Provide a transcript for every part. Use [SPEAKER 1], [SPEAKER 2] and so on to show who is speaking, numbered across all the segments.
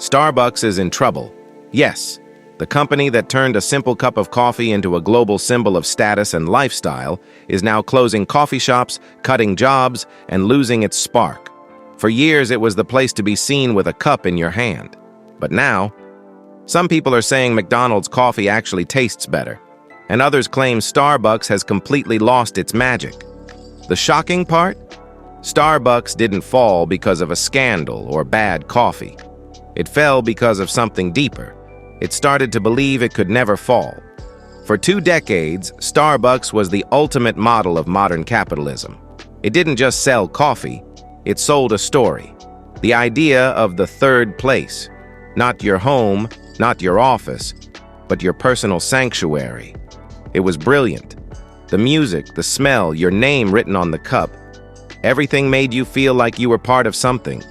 [SPEAKER 1] Starbucks is in trouble. Yes, the company that turned a simple cup of coffee into a global symbol of status and lifestyle is now closing coffee shops, cutting jobs, and losing its spark. For years, it was the place to be seen with a cup in your hand. But now, some people are saying McDonald's coffee actually tastes better, and others claim Starbucks has completely lost its magic. The shocking part? Starbucks didn't fall because of a scandal or bad coffee. It fell because of something deeper. It started to believe it could never fall. For 2 decades, Starbucks was the ultimate model of modern capitalism. It didn't just sell coffee, it sold a story. The idea of the third place. Not your home, not your office, but your personal sanctuary. It was brilliant. The music, the smell, your name written on the cup. Everything made you feel like you were part of something.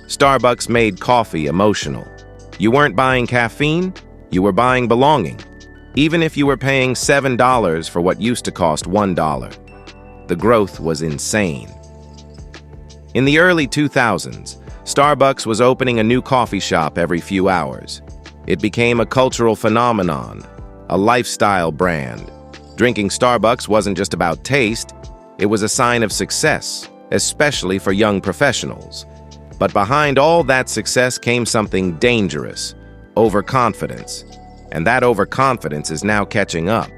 [SPEAKER 1] Starbucks made coffee emotional. You weren't buying caffeine, you were buying belonging. Even if you were paying $7 for what used to cost $1. The growth was insane. In the early 2000s, Starbucks was opening a new coffee shop every few hours. It became a cultural phenomenon, a lifestyle brand. Drinking Starbucks wasn't just about taste, it was a sign of success, especially for young professionals. But behind all that success came something dangerous, overconfidence. And that overconfidence is now catching up.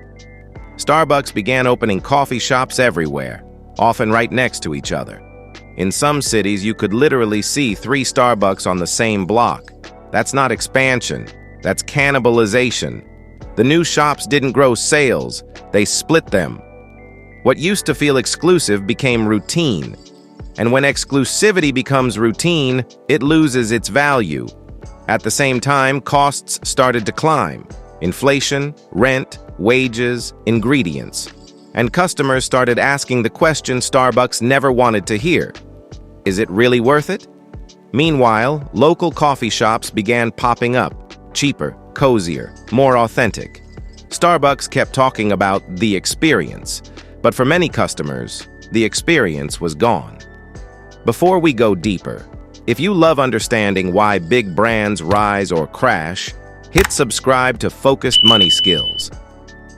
[SPEAKER 1] Starbucks began opening coffee shops everywhere, often right next to each other. In some cities, you could literally see 3 Starbucks on the same block. That's not expansion, that's cannibalization. The new shops didn't grow sales, they split them. What used to feel exclusive became routine. And when exclusivity becomes routine, it loses its value. At the same time, costs started to climb. Inflation, rent, wages, ingredients. And customers started asking the question Starbucks never wanted to hear. Is it really worth it? Meanwhile, local coffee shops began popping up. Cheaper, cozier, more authentic. Starbucks kept talking about the experience. But for many customers, the experience was gone. Before we go deeper, if you love understanding why big brands rise or crash, hit subscribe to Focused Money Skills.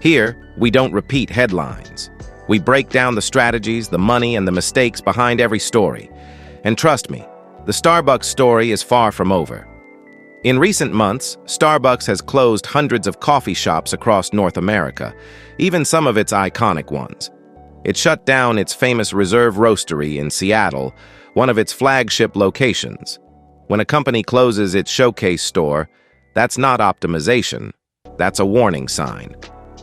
[SPEAKER 1] Here, we don't repeat headlines. We break down the strategies, the money, and the mistakes behind every story. And trust me, the Starbucks story is far from over. In recent months, Starbucks has closed hundreds of coffee shops across North America, even some of its iconic ones. It shut down its famous Reserve Roastery in Seattle, one of its flagship locations. When a company closes its showcase store, that's not optimization, that's a warning sign.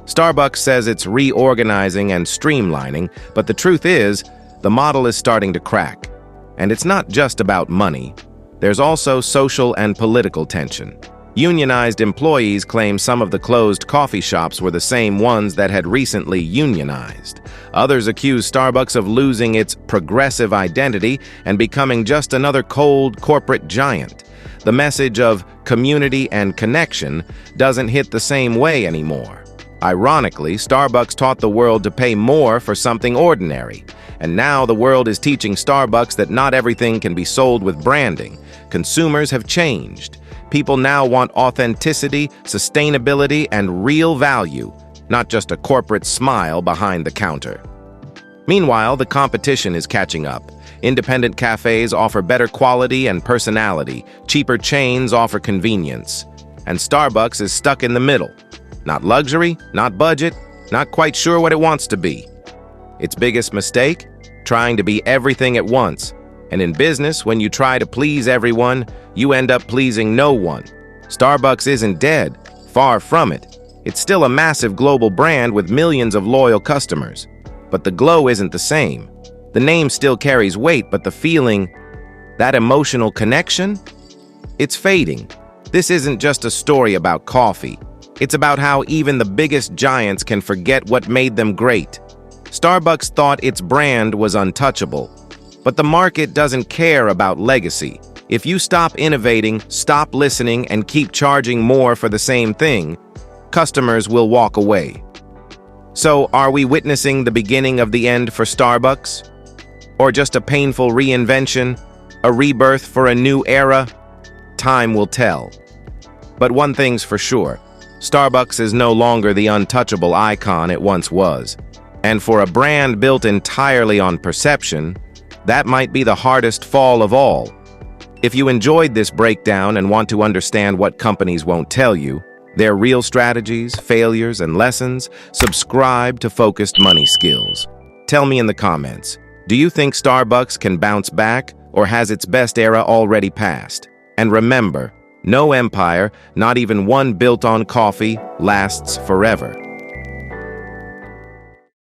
[SPEAKER 1] Starbucks says it's reorganizing and streamlining, but the truth is, the model is starting to crack. And it's not just about money. There's also social and political tension. Unionized employees claim some of the closed coffee shops were the same ones that had recently unionized. Others accuse Starbucks of losing its progressive identity and becoming just another cold corporate giant. The message of community and connection doesn't hit the same way anymore. Ironically, Starbucks taught the world to pay more for something ordinary. And now the world is teaching Starbucks that not everything can be sold with branding. Consumers have changed. People now want authenticity, sustainability, and real value, not just a corporate smile behind the counter. Meanwhile, the competition is catching up. Independent cafes offer better quality and personality. Cheaper chains offer convenience. And Starbucks is stuck in the middle. Not luxury, not budget, not quite sure what it wants to be. Its biggest mistake? Trying to be everything at once. And in business, when you try to please everyone, you end up pleasing no one. Starbucks isn't dead, far from it. It's still a massive global brand with millions of loyal customers. But the glow isn't the same. The name still carries weight, but the feeling, that emotional connection, it's fading. This isn't just a story about coffee. It's about how even the biggest giants can forget what made them great. Starbucks thought its brand was untouchable. But the market doesn't care about legacy. If you stop innovating, stop listening, and keep charging more for the same thing, customers will walk away. So, are we witnessing the beginning of the end for Starbucks? Or just a painful reinvention? A rebirth for a new era? time will tell. But one thing's for sure, Starbucks is no longer the untouchable icon it once was. And for a brand built entirely on perception, that might be the hardest fall of all. If you enjoyed this breakdown and want to understand what companies won't tell you, their real strategies, failures, and lessons, subscribe to Focused Money Skills. Tell me in the comments, do you think Starbucks can bounce back, or has its best era already passed? And remember, no empire, not even one built on coffee, lasts forever.